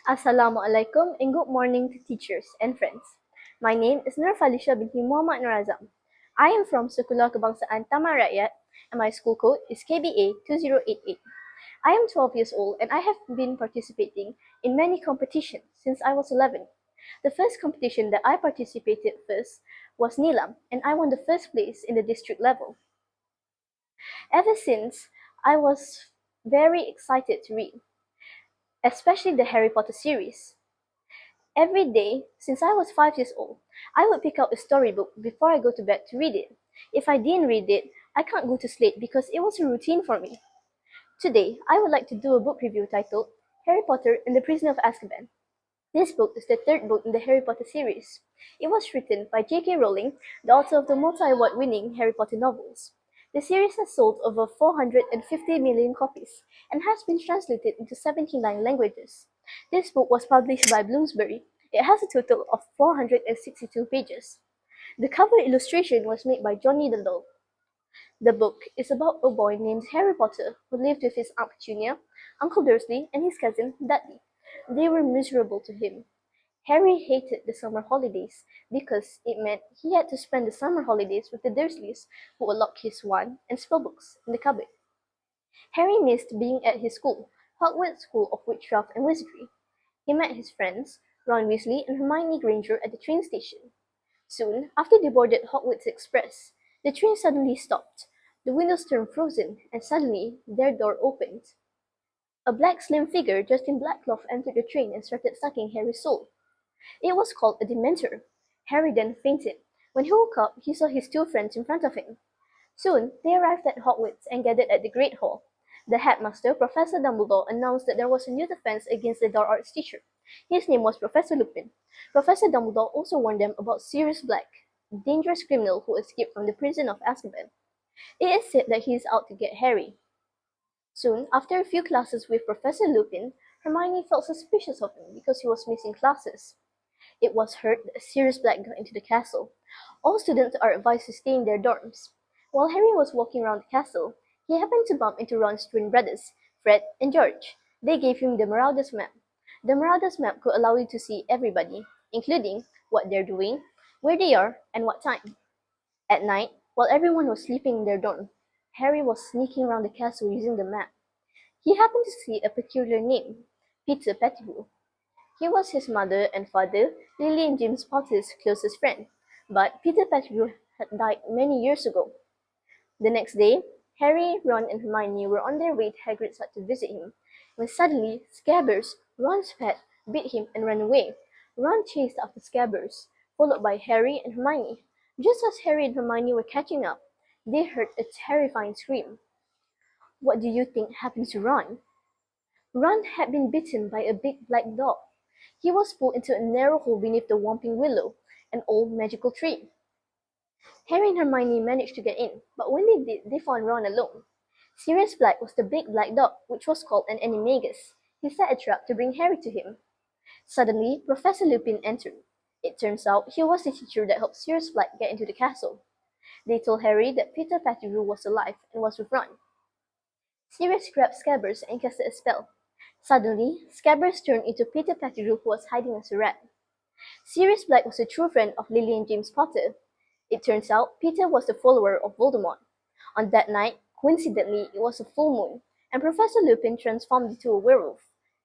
Assalamualaikum and good morning to teachers and friends. My name is NURFALISYA binti Muhammad NORAZAM. I am from Sekolah Kebangsaan Taman Rakyat and my school code is Kba 2088. I am 12 years old and I have been participating in many competitions since I was 11. The first competition that I participated first was Nilam and I won the first place in the district level. Ever since, I was very excited to read, especially the Harry Potter series. Every day, since I was 5 years old, I would pick out a storybook before I go to bed to read it. If I didn't read it, I can't go to sleep because it was a routine for me. Today, I would like to do a book review titled Harry Potter and the Prisoner of Azkaban. This book is the third book in the Harry Potter series. It was written by J.K. Rowling, the author of the multi-award winning Harry Potter novels. The series has sold over 450 million copies and has been translated into 79 languages. This book was published by Bloomsbury. It has a total of 462 pages. The cover illustration was made by Johnny Dundall. The book is about a boy named Harry Potter who lived with his Aunt Petunia, Uncle Dursley, and his cousin Dudley. They were miserable to him. Harry hated the summer holidays because it meant he had to spend the summer holidays with the Dursleys, who would lock his wand and spellbooks in the cupboard. Harry missed being at his school, Hogwarts School of Witchcraft and Wizardry. He met his friends, Ron Weasley and Hermione Granger, at the train station. Soon after they boarded Hogwarts Express, the train suddenly stopped. The windows turned frozen, and suddenly their door opened. A black slim figure dressed in black cloth entered the train and started sucking Harry's soul. It was called a Dementor. Harry then fainted. When he woke up, he saw his two friends in front of him. Soon, they arrived at Hogwarts and gathered at the Great Hall. The headmaster, Professor Dumbledore, announced that there was a new defense against the dark arts teacher. His name was Professor Lupin. Professor Dumbledore also warned them about Sirius Black, a dangerous criminal who escaped from the prison of Azkaban. It is said that he is out to get Harry. Soon, after a few classes with Professor Lupin, Hermione felt suspicious of him because he was missing classes. It was heard that Sirius Black got into the castle. All students are advised to stay in their dorms. While Harry was walking around the castle, he happened to bump into Ron's twin brothers, Fred and George. They gave him the Marauders map. The Marauders map could allow you to see everybody, including what they're doing, where they are, and what time. At night, while everyone was sleeping in their dorm, Harry was sneaking around the castle using the map. He happened to see a peculiar name, Peter Pettigrew. He was his mother and father, Lily and James Potter's closest friend, but Peter Pettigrew had died many years ago. The next day, Harry, Ron, and Hermione were on their way to Hagrid's hut to visit him, when suddenly Scabbers, Ron's pet, beat him and ran away. Ron chased after Scabbers, followed by Harry and Hermione. Just as Harry and Hermione were catching up, they heard a terrifying scream. What do you think happened to Ron? Ron had been bitten by a big black dog. He was pulled into a narrow hole beneath the Whomping Willow, an old magical tree. Harry and Hermione managed to get in, but when they did, they found Ron alone. Sirius Black was the big black dog, which was called an animagus. He set a trap to bring Harry to him. Suddenly, Professor Lupin entered. It turns out he was the teacher that helped Sirius Black get into the castle. They told Harry that Peter Pettigrew was alive and was with Ron. Sirius grabbed Scabbers and casted a spell. Suddenly, Scabbers turned into Peter Pettigrew, who was hiding as a rat. Sirius Black was a true friend of Lily and James Potter. It turns out Peter was the follower of Voldemort. On that night, coincidentally, it was a full moon, and Professor Lupin transformed into a werewolf,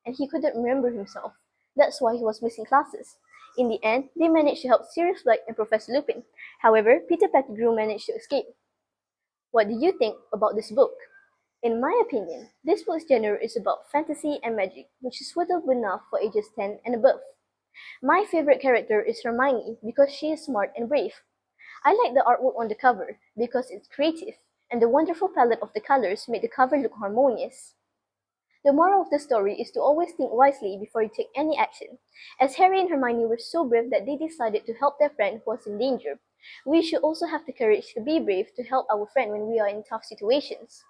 and he couldn't remember himself. That's why he was missing classes. In the end, they managed to help Sirius Black and Professor Lupin. However, Peter Pettigrew managed to escape. What do you think about this book? In my opinion, this book's genre is about fantasy and magic, which is suitable enough for ages 10 and above. My favorite character is Hermione because she is smart and brave. I like the artwork on the cover because it's creative, and the wonderful palette of the colors made the cover look harmonious. The moral of the story is to always think wisely before you take any action. As Harry and Hermione were so brave that they decided to help their friend who was in danger, we should also have the courage to be brave to help our friend when we are in tough situations.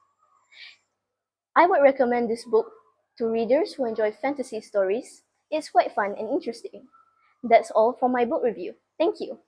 I would recommend this book to readers who enjoy fantasy stories. It's quite fun and interesting. That's all for my book review. Thank you.